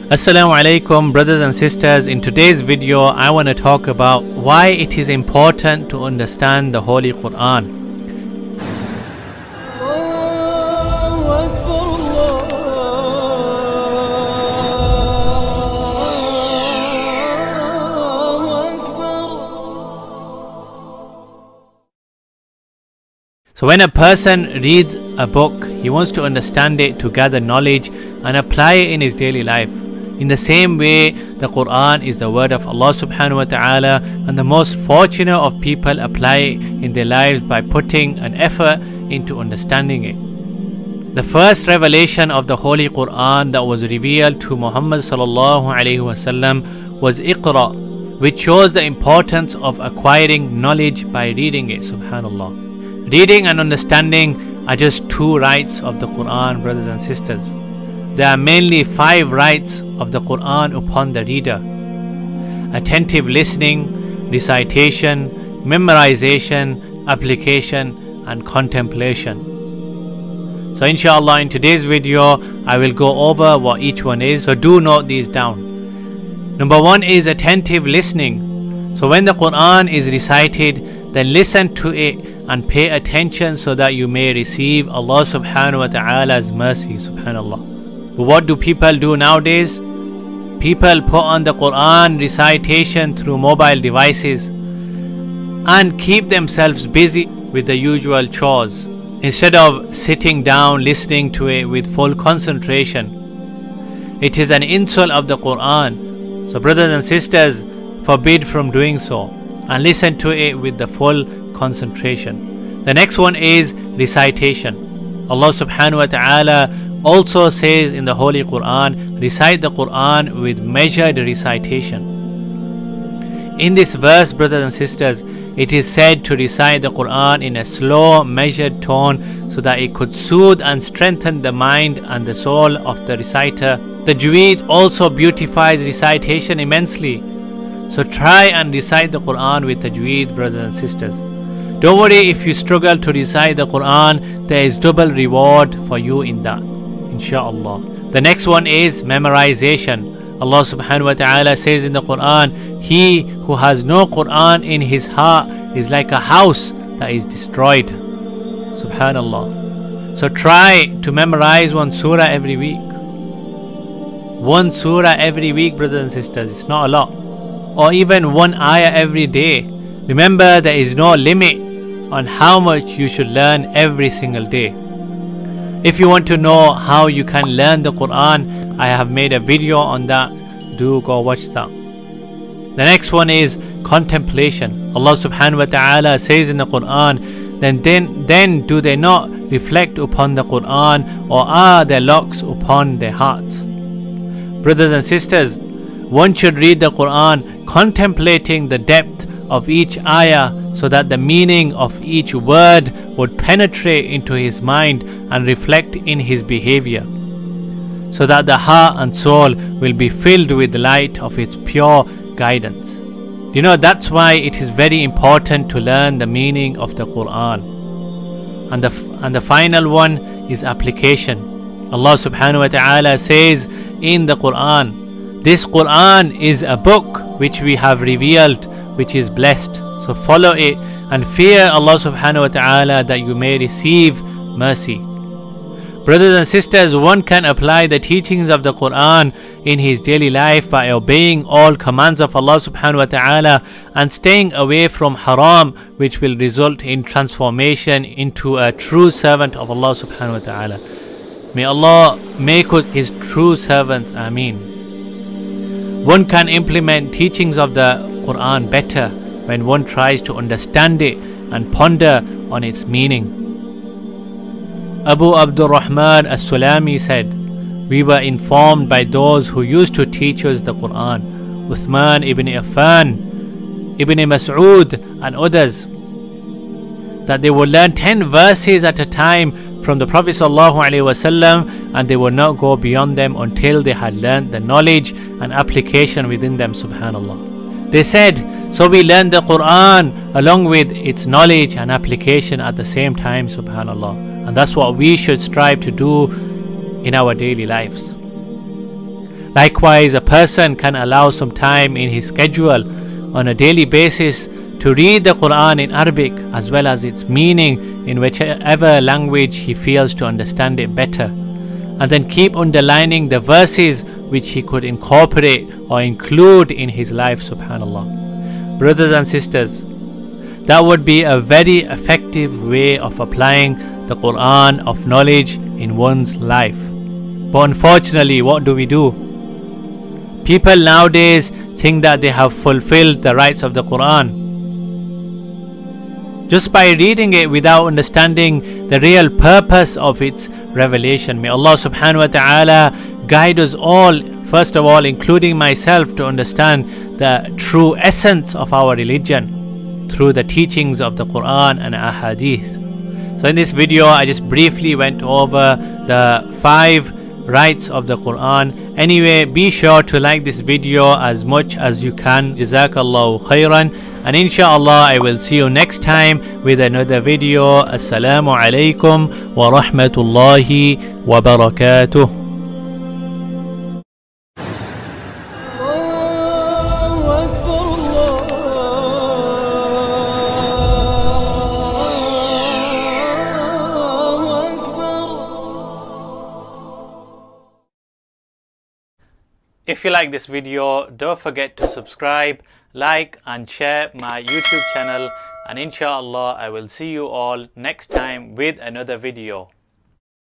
Assalamu alaikum brothers and sisters. In today's video I want to talk about why it is important to understand the Holy Quran. So when a person reads a book, he wants to understand it to gather knowledge and apply it in his daily life. In the same way, the Quran is the word of Allah subhanahu wa ta'ala, and the most fortunate of people apply it in their lives by putting an effort into understanding it. The first revelation of the Holy Quran that was revealed to Muhammad sallallahu alaihi wasallam was Iqra, which shows the importance of acquiring knowledge by reading it. Subhanallah. Reading and understanding are just two rites of the Quran, brothers and sisters. There are mainly 5 rites of the Quran upon the reader: attentive listening, recitation, memorization, application, and contemplation. So inshallah, in today's video I will go over what each one is, so do note these down. Number 1 is attentive listening. So when the Quran is recited, then listen to it and pay attention so that you may receive Allah subhanahu wa ta'ala's mercy. Subhanallah. But what do people do nowadays? People put on the Quran recitation through mobile devices and keep themselves busy with the usual chores instead of sitting down listening to it with full concentration. It is an insult of the Quran. So brothers and sisters, forbid from doing so and listen to it with the full concentration. The next one is recitation. Allah subhanahu wa ta'ala also says in the Holy Quran, recite the Quran with measured recitation. In this verse, brothers and sisters, it is said to recite the Quran in a slow, measured tone so that it could soothe and strengthen the mind and the soul of the reciter. The Tajweed also beautifies recitation immensely. So try and recite the Quran with Tajweed, brothers and sisters. Don't worry if you struggle to recite the Quran, there is double reward for you in that, inshallah. The next one is memorization. Allah subhanahu wa ta'ala says in the Quran, he who has no Quran in his heart is like a house that is destroyed. Subhanallah. So try to memorize one surah every week. One surah every week, brothers and sisters, it's not a lot. Or even one ayah every day. Remember, there is no limit on how much you should learn every single day. If you want to know how you can learn the Quran, I have made a video on that. Do go watch that. The next one is contemplation. Allah subhanahu wa ta'ala says in the Quran, then do they not reflect upon the Quran, or are their locks upon their hearts? Brothers and sisters, one should read the Quran contemplating the depth of each ayah so that the meaning of each word would penetrate into his mind and reflect in his behavior, so that the heart and soul will be filled with the light of its pure guidance. You know, that's why it is very important to learn the meaning of the Quran. And the final one is application. Allah subhanahu wa ta'ala says in the Quran, this Quran is a book which we have revealed, which is blessed. So follow it and fear Allah subhanahu wa ta'ala that you may receive mercy. Brothers and sisters, one can apply the teachings of the Quran in his daily life by obeying all commands of Allah subhanahu wa ta'ala and staying away from haram, which will result in transformation into a true servant of Allah subhanahu wa ta'ala. May Allah make us his true servants. Ameen. One can implement teachings of the Quran better when one tries to understand it and ponder on its meaning. Abu Abdul Rahman as-Sulami said, we were informed by those who used to teach us the Quran, Uthman ibn Affan, Ibn Mas'ud and others, that they would learn 10 verses at a time from the Prophet ﷺ, and they would not go beyond them until they had learned the knowledge and application within them. Subhanallah. They said, so we learned the Quran along with its knowledge and application at the same time. Subhanallah. And that's what we should strive to do in our daily lives. Likewise, a person can allow some time in his schedule on a daily basis to read the Quran in Arabic as well as its meaning in whichever language he feels to understand it better, and then keep underlining the verses which he could incorporate or include in his life, subhanallah. Brothers and sisters, that would be a very effective way of applying the Quran of knowledge in one's life. But unfortunately, what do? People nowadays think that they have fulfilled the rites of the Quran just by reading it without understanding the real purpose of its revelation. May Allah subhanahu wa ta'ala guide us all, first of all including myself, to understand the true essence of our religion through the teachings of the Quran and Ahadith. So in this video I just briefly went over the 5 rites of the Quran. Anyway, be sure to like this video as much as you can. Jazakallah khairan, and inshallah I will see you next time with another video. Assalamu alaikum wa rahmatullahi wa barakatuh. If you like this video, don't forget to subscribe, like and share my YouTube channel, and inshallah I will see you all next time with another video.